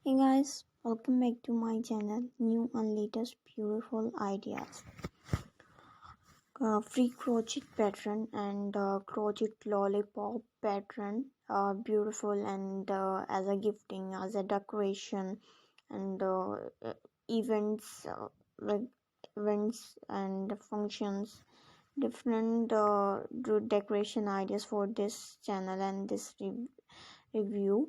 Hey guys, welcome back to my channel. New and latest beautiful ideas. Free crochet pattern and crochet lollipop pattern. Beautiful and as a gifting, as a decoration, and events, like events and functions. Different decoration ideas for this channel and this review.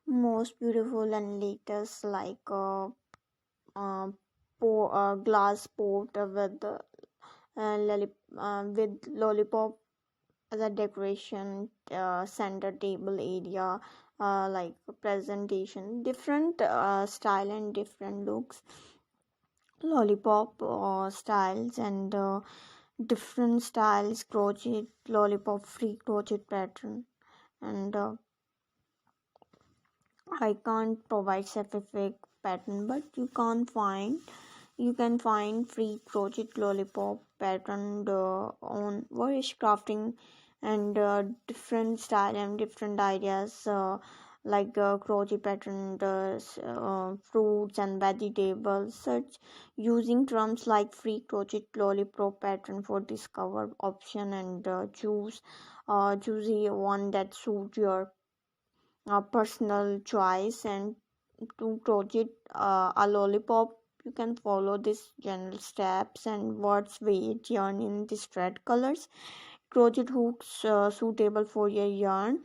Most beautiful and latest like uh, glass pot with with lollipop as a decoration, center table area, like presentation, different style and different looks, lollipop styles and different styles, crochet lollipop free crochet pattern. And I can't provide specific pattern, but you can find free crochet lollipop pattern on various crafting and different style and different ideas, like crochet pattern, fruits and vegetables. Search using terms like free crochet lollipop pattern for discover option and choose the one that suits your personal choice. And to crochet a lollipop, you can follow these general steps and words, weight, yarn in these red colors, crochet hooks suitable for your yarn,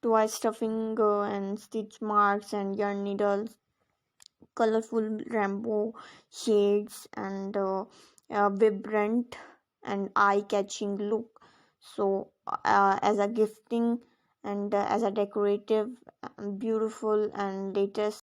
toy stuffing and stitch marks and yarn needles, colorful rainbow shades and vibrant and eye-catching look. So as a gifting and as a decorative, beautiful and latest